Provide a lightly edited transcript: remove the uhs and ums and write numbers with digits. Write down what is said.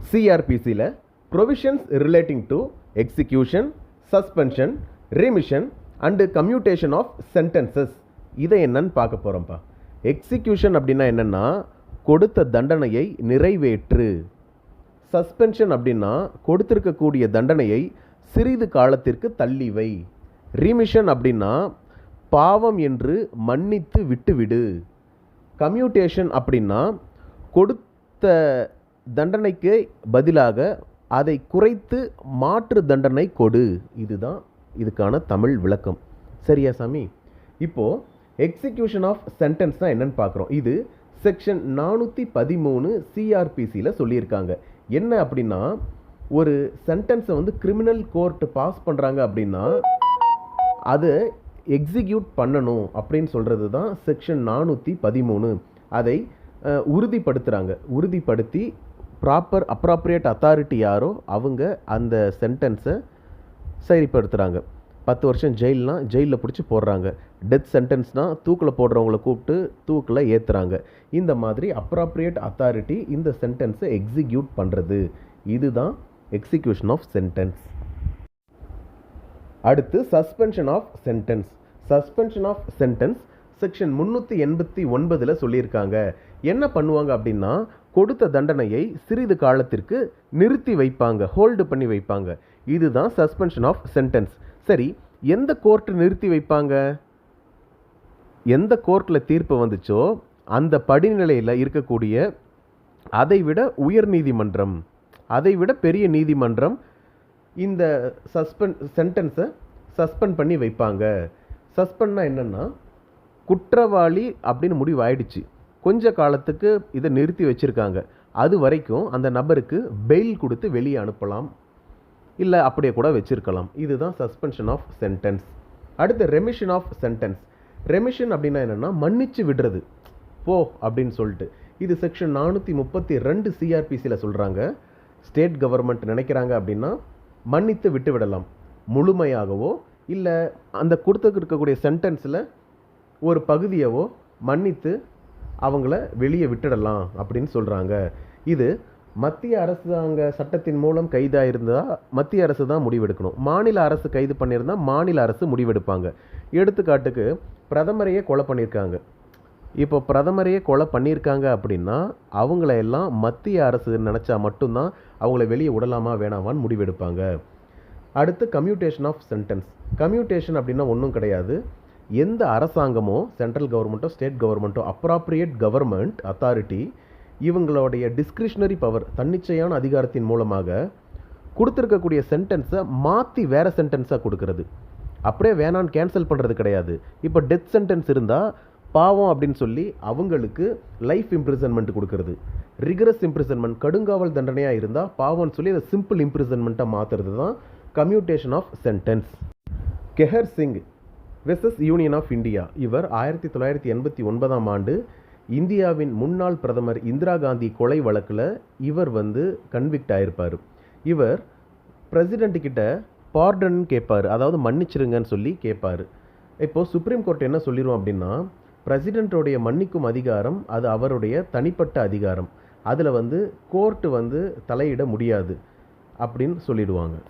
சிஆர்பிசியில் provisions relating to execution, suspension, remission and commutation of sentences. இதை என்னன்னு பார்க்க போகிறோம்ப்பா. Execution அப்படின்னா என்னென்னா கொடுத்த தண்டனையை நிறைவேற்று. சஸ்பென்ஷன் அப்படின்னா கொடுத்திருக்கக்கூடிய தண்டனையை சிறிது காலத்திற்கு தள்ளிவை. ரிமிஷன் அப்படின்னா பாவம் என்று மன்னித்து விட்டுவிடு. கம்யூட்டேஷன் அப்படின்னா கொடுத்த தண்டனைக்கு பதிலாக அதை குறைத்து மாற்று தண்டனை கொடு. இதுதான் இதுக்கான தமிழ் விளக்கம். சரியா சாமி? இப்போது எக்ஸிக்யூஷன் ஆஃப் சென்டென்ஸ் தான் என்னன்னு பார்க்குறோம். இது செக்ஷன் 413 சிஆர்பிசியில் சொல்லியிருக்காங்க. என்ன அப்படின்னா, ஒரு சென்டென்ஸை வந்து கிரிமினல் கோர்ட் பாஸ் பண்ணுறாங்க அப்படின்னா அதை எக்ஸிக்யூட் பண்ணணும் அப்படின்னு சொல்கிறது தான் செக்ஷன் 413. அதை உறுதிப்படுத்துகிறாங்க. உறுதிப்படுத்தி ப்ராப்பர் அப்ராப்ரியேட் அத்தாரிட்டி யாரோ அவங்க அந்த சென்டென்ஸை சரிப்படுத்துகிறாங்க. 10 வருஷம் ஜெயில்னால் ஜெயிலில் பிடிச்சி போடுறாங்க. டெத் சென்டென்ஸ்னால் தூக்கில் போடுறவங்கள கூப்பிட்டு தூக்கில் ஏற்றுறாங்க. இந்த மாதிரி அப்ராப்ரியேட் அத்தாரிட்டி இந்த சென்டென்ஸை எக்ஸிக்யூட் பண்ணுறது. இதுதான் எக்ஸிக்யூஷன் ஆஃப் சென்டென்ஸ். அடுத்து suspension of sentence. Suspension of sentence section 389 சொல்லியிருக்காங்க. என்ன பண்ணுவாங்க அப்படின்னா, கொடுத்த தண்டனையை சிறிது காலத்திற்கு நிறுத்தி வைப்பாங்க, ஹோல்டு பண்ணி வைப்பாங்க. இதுதான் சஸ்பென்ஷன் ஆஃப் சென்டென்ஸ். சரி, எந்த கோர்ட்டு நிறுத்தி வைப்பாங்க? எந்த கோர்ட்டில் தீர்ப்பு வந்துச்சோ அந்த படிநிலையில் இருக்கக்கூடிய அதைவிட உயர் நீதிமன்றம், அதைவிட பெரிய நீதிமன்றம் இந்த சென்டென்ஸை சஸ்பெண்ட் பண்ணி வைப்பாங்க. சஸ்பெண்ட்னா என்னென்னா, குற்றவாளி அப்படின்னு முடிவாயிடுச்சு, கொஞ்ச காலத்துக்கு இதை நிறுத்தி வச்சுருக்காங்க. அது வரைக்கும் அந்த நபருக்கு பெயில் கொடுத்து வெளியே அனுப்பலாம், இல்லை அப்படியே கூட வச்சுருக்கலாம். இதுதான் சஸ்பென்ஷன் ஆஃப் சென்டென்ஸ். அடுத்து ரெமிஷன் ஆஃப் சென்டென்ஸ். ரெமிஷன் அப்படின்னா என்னென்னா மன்னிச்சு விடுறது, போ அப்படின்னு சொல்லிட்டு. இது செக்ஷன் 432 சிஆர்பிசியில் சொல்கிறாங்க. ஸ்டேட் கவர்மெண்ட் நினைக்கிறாங்க அப்படின்னா மன்னித்து விட்டு விடலாம், முழுமையாகவோ இல்லை அந்த கொடுத்துக்கு இருக்கக்கூடிய சென்டென்ஸில் ஒரு பகுதியவோ மன்னித்து அவங்கள வெளியே விட்டுடலாம் அப்படின்னு சொல்கிறாங்க. இது மத்திய அரசாங்க சட்டத்தின் மூலம் கைதாக இருந்தால் மத்திய அரசு தான் முடிவெடுக்கணும். மாநில அரசு கைது பண்ணியிருந்தால் மாநில அரசு முடிவெடுப்பாங்க. எடுத்துக்காட்டுக்கு பிரதமரையே கொலை பண்ணியிருக்காங்க. இப்போ பிரதமரையே கொலை பண்ணியிருக்காங்க அப்படின்னா அவங்கள எல்லாம் மத்திய அரசு நினச்சா மட்டும்தான் அவங்கள வெளியே விடலாமா வேணாமான்னு முடிவெடுப்பாங்க. அடுத்து கம்யூட்டேஷன் ஆஃப் சென்டென்ஸ். கம்யூட்டேஷன் அப்படின்னா ஒன்றும் கிடையாது. எந்த அரசாங்கமோ, சென்ட்ரல் கவர்மெண்ட்டோ ஸ்டேட் கவர்மெண்ட்டோ அப்ராப்ரியேட் கவர்மெண்ட் அத்தாரிட்டி இவங்களுடைய டிஸ்கிரிஷ்னரி பவர், தன்னிச்சையான அதிகாரத்தின் மூலமாக கொடுத்துருக்கக்கூடிய சென்டென்ஸை மாற்றி வேறு சென்டென்ஸாக கொடுக்கறது. அப்படியே வேணான்னு கேன்சல் பண்ணுறது கிடையாது. இப்போ டெத் சென்டென்ஸ் இருந்தால் பாவம் அப்படின்னு சொல்லி அவங்களுக்கு லைஃப் இம்ப்ரிசன்மெண்ட் கொடுக்கறது. ரிகரஸ் இம்ப்ரிசன்மெண்ட், கடுங்காவல் தண்டனையாக இருந்தால் பாவம்னு சொல்லி அதை சிம்பிள் இம்ப்ரிசன்மெண்ட்டாக மாற்றுறது தான் commutation of sentence. Kehar Singh versus Union of India. இவர் 1989ஆம் ஆண்டு இந்தியாவின் முன்னாள் பிரதமர் இந்திரா காந்தி கொலை வழக்கில் இவர் கன்விக்ட் ஆகிருப்பார். இவர் பிரசிடென்ட் கிட்ட பார்டன் கேட்பார், அதாவது மன்னிச்சிருங்கன்னு சொல்லி கேட்பார். இப்போது சுப்ரீம் கோர்ட் என்ன சொல்லிடும் அப்படின்னா, பிரசிடென்ட்டோடைய மன்னிக்கும் அதிகாரம் அது அவருடைய தனிப்பட்ட அதிகாரம், அதில் கோர்ட்டு தலையிட முடியாது அப்படின்னு சொல்லிடுவாங்க.